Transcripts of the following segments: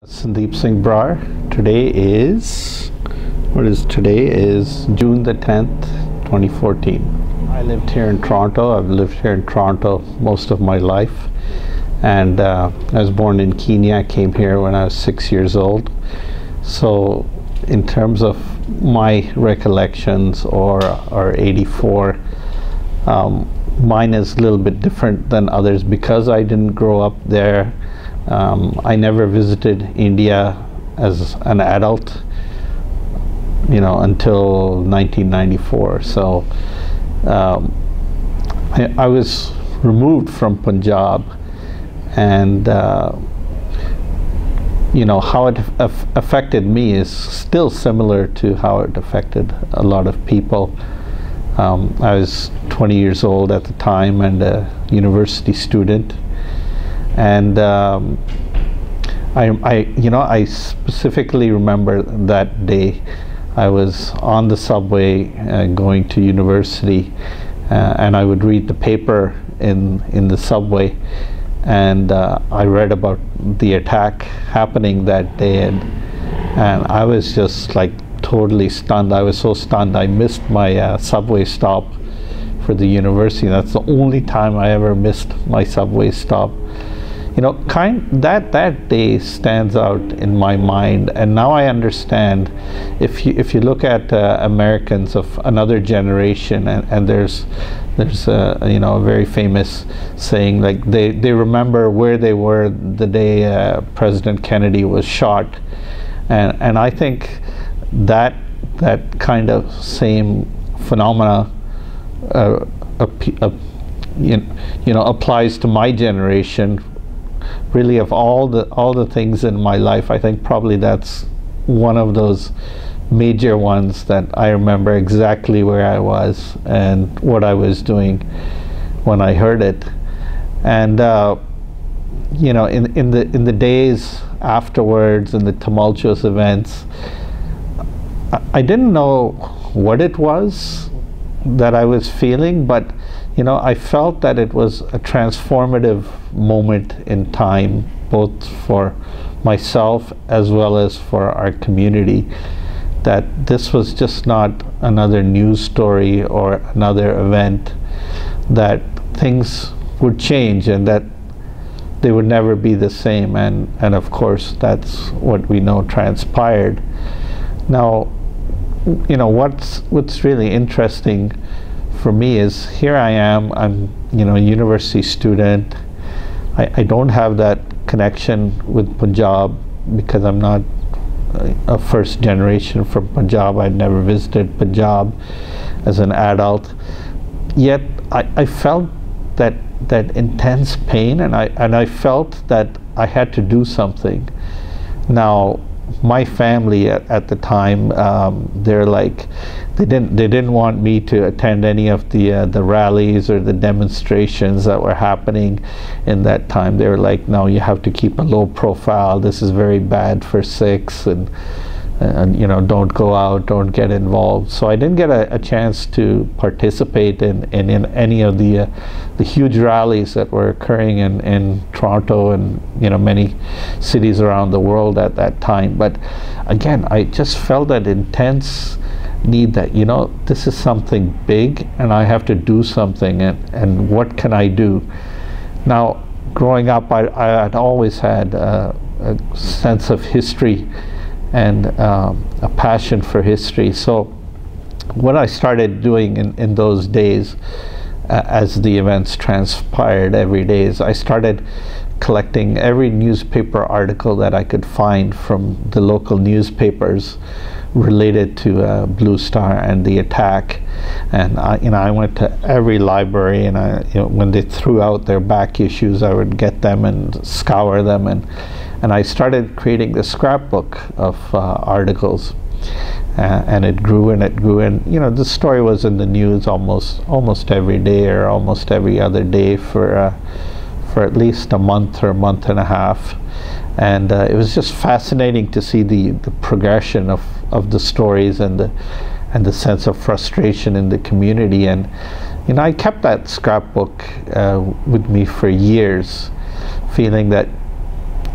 Sandeep Singh Brar. Today is, today is June the 10th, 2014. I lived here in Toronto. I've lived here in Toronto most of my life. And I was born in Kenya. I came here when I was 6 years old. So in terms of my recollections or 84, mine is a little bit different than others because I didn't grow up there. I never visited India as an adult, until 1994. So I was removed from Punjab, and how it affected me is still similar to how it affected a lot of people. I was 20 years old at the time and a university student. And I specifically remember that day. I was on the subway going to university, and I would read the paper in the subway, and I read about the attack happening that day, and I was just like totally stunned. I was so stunned I missed my subway stop for the university. That's the only time I ever missed my subway stop. That day stands out in my mind, and now I understand. If you look at Americans of another generation, and there's a very famous saying, like they remember where they were the day President Kennedy was shot, and I think that kind of same phenomena applies to my generation. Really, of all the things in my life, I think probably that's one of those major ones that I remember exactly where I was and what I was doing when I heard it. And in the days afterwards, in the tumultuous events, I didn't know what it was that I was feeling, but I felt that it was a transformative moment in time, both for myself as well as for our community, that this was just not another news story or another event, that things would change and that they would never be the same, and of course that's what we know transpired. Now, what's really interesting for me is here I am, I'm a university student. I don't have that connection with Punjab because I'm not a first generation from Punjab. I'd never visited Punjab as an adult. Yet I felt that intense pain, and I felt that I had to do something. Now, my family at the time, they're like, they didn't want me to attend any of the rallies or the demonstrations that were happening in that time. They were like, no, you have to keep a low profile. This is very bad for Sikhs, and don't go out, don't get involved. So I didn't get a chance to participate in any of the huge rallies that were occurring in Toronto and many cities around the world at that time. But again, I just felt that intense need that this is something big and I have to do something, and what can I do? Now, growing up, I had always had a sense of history and a passion for history. So what I started doing in those days, as the events transpired every day, is I started collecting every newspaper article that I could find from the local newspapers related to Blue Star and the attack. And I went to every library, and when they threw out their back issues, I would get them and scour them, and I started creating the scrapbook of articles, and it grew and it grew, and the story was in the news almost every day or almost every other day for at least a month or a month and a half. And it was just fascinating to see the progression of the stories and the sense of frustration in the community. And I kept that scrapbook with me for years, feeling that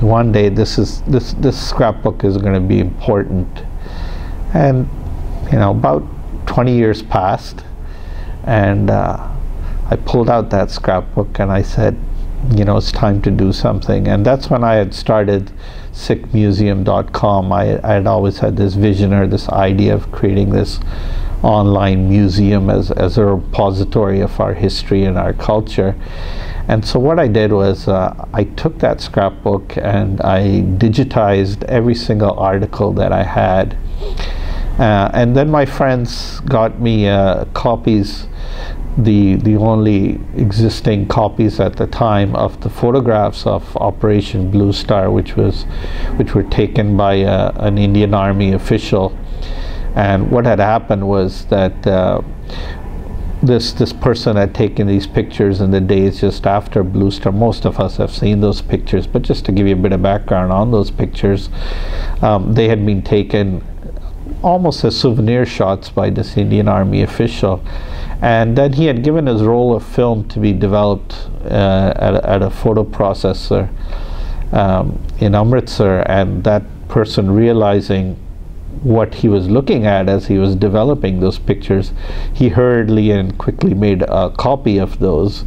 one day this scrapbook is going to be important. And about 20 years passed, and I pulled out that scrapbook and I said, it's time to do something. And that's when I had started sickmuseum.com. I had always had this vision or this idea of creating this online museum as a repository of our history and our culture. And so what I did was I took that scrapbook and I digitized every single article that I had. And then my friends got me copies, the only existing copies at the time of the photographs of Operation Blue Star, which were taken by an Indian Army official. And what had happened was that this person had taken these pictures in the days just after Blue Star. Most of us have seen those pictures, but just to give you a bit of background on those pictures, they had been taken almost as souvenir shots by this Indian Army official. And then he had given his roll of film to be developed at a photo processor in Amritsar, and that person, realizing what he was looking at as he was developing those pictures, he hurriedly and quickly made a copy of those.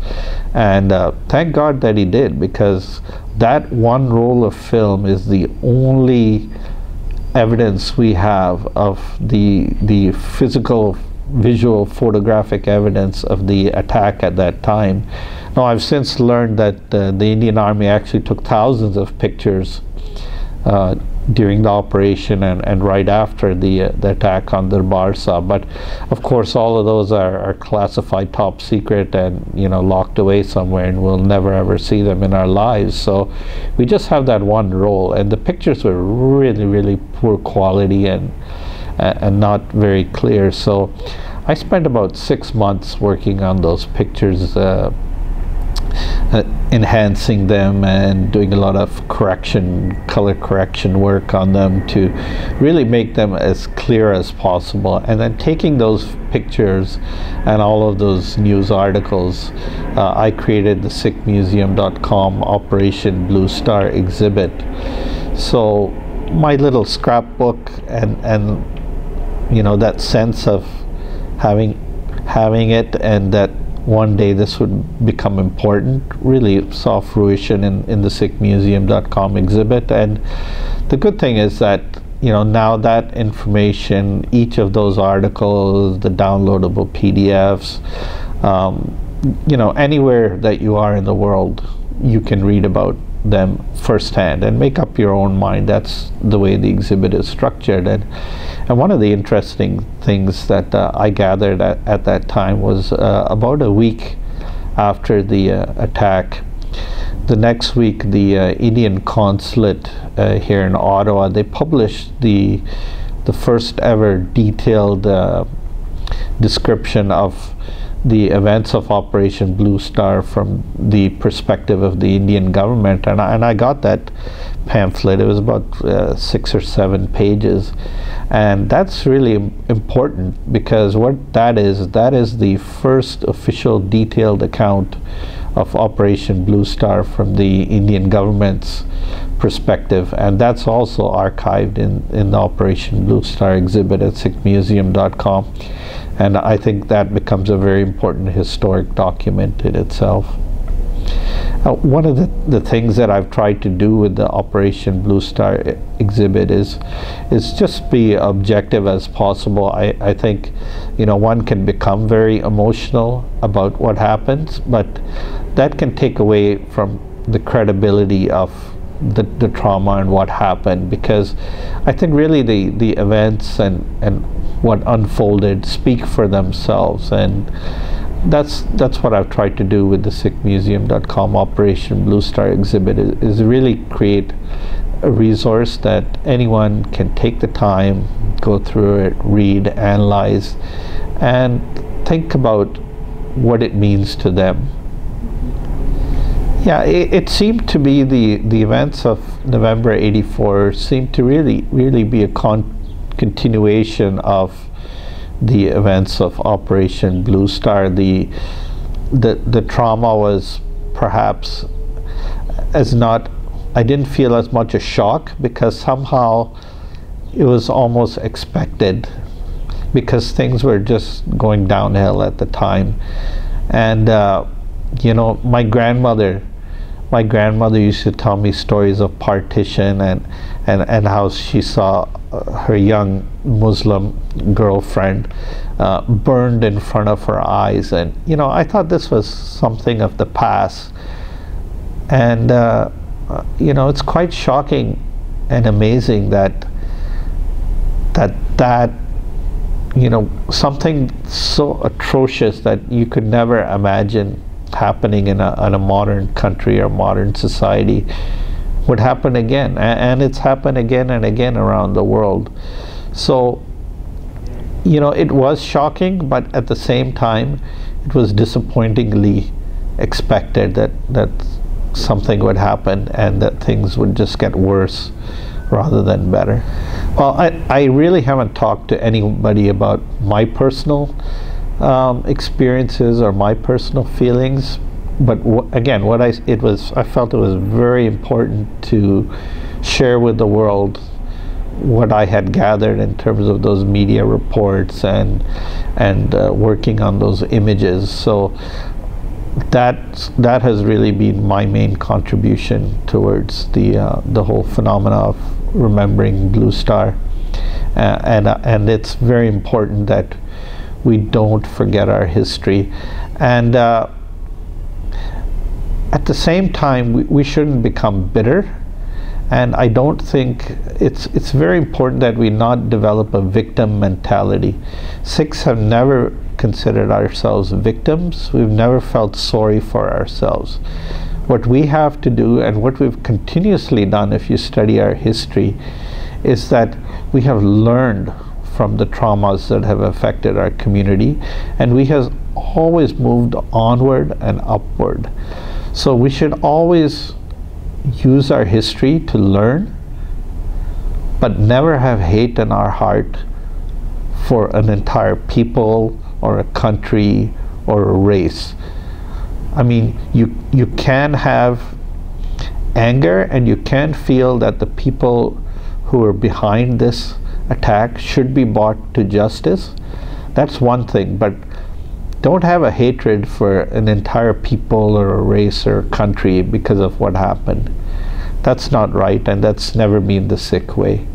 And thank God that he did, because that one roll of film is the only evidence we have of the physical, visual, photographic evidence of the attack at that time. Now, I've since learned that the Indian Army actually took thousands of pictures during the operation and right after the attack on Brar. But of course, all of those are classified top secret and locked away somewhere, and we'll never ever see them in our lives. So we just have that one roll, and the pictures were really, really poor quality and not very clear. So I spent about 6 months working on those pictures, enhancing them and doing a lot of color correction work on them to really make them as clear as possible. And then taking those pictures and all of those news articles, I created the sickmuseum.com Operation Blue Star exhibit. So my little scrapbook and that sense of having it, and that one day this would become important, really saw fruition in the sickmuseum.com exhibit. And the good thing is that now that information, each of those articles, the downloadable PDFs, anywhere that you are in the world, you can read about them firsthand and make up your own mind. That's the way the exhibit is structured. And one of the interesting things that I gathered at that time was about a week after the attack, the next week, the Indian consulate here in Ottawa, they published the first ever detailed description of the events of Operation Blue Star from the perspective of the Indian government. And I got that pamphlet. It was about 6 or 7 pages. And that's really important, because what that is the first official detailed account of Operation Blue Star from the Indian government's perspective. And that's also archived in the Operation Blue Star exhibit at sickmuseum.com. And I think that becomes a very important historic document in itself. One of the things that I've tried to do with the Operation Blue Star exhibit is just be objective as possible. I think one can become very emotional about what happens, but that can take away from the credibility of the trauma and what happened, because I think really the events and what unfolded speak for themselves. And that's what I've tried to do with the sickmuseum.com Operation Blue Star exhibit, is really create a resource that anyone can take the time, go through it, read, analyze, and think about what it means to them. Yeah, it seemed to be the events of November '84 seemed to really be a continuation of the events of Operation Blue Star. The trauma was perhaps as not I didn't feel as much a shock, because somehow it was almost expected, because things were just going downhill at the time. And you know, my grandmother used to tell me stories of partition, and how she saw her young Muslim girlfriend burned in front of her eyes. And you know, I thought this was something of the past. And you know, it's quite shocking and amazing that you know, something so atrocious that you could never imagine happening in a modern country or modern society would happen again. And it's happened again and again around the world. So, you know, it was shocking, but at the same time, it was disappointingly expected that something would happen and that things would just get worse rather than better. Well, I really haven't talked to anybody about my personal experiences or my personal feelings, but again, I felt it was very important to share with the world what I had gathered in terms of those media reports and working on those images. So that has really been my main contribution towards the whole phenomena of remembering Blue Star, and it's very important that we don't forget our history. And at the same time, we shouldn't become bitter. And I don't think it's very important that we not develop a victim mentality. Sikhs have never considered ourselves victims. We've never felt sorry for ourselves. What we have to do, and what we've continuously done if you study our history, is that we have learned from the traumas that have affected our community, and we have always moved onward and upward. So we should always use our history to learn, but never have hate in our heart for an entire people or a country or a race. I mean, you can have anger, and you can feel that the people who are behind this attack should be brought to justice. That's one thing, but don't have a hatred for an entire people or a race or a country because of what happened. That's not right, and that's never been the Sikh way.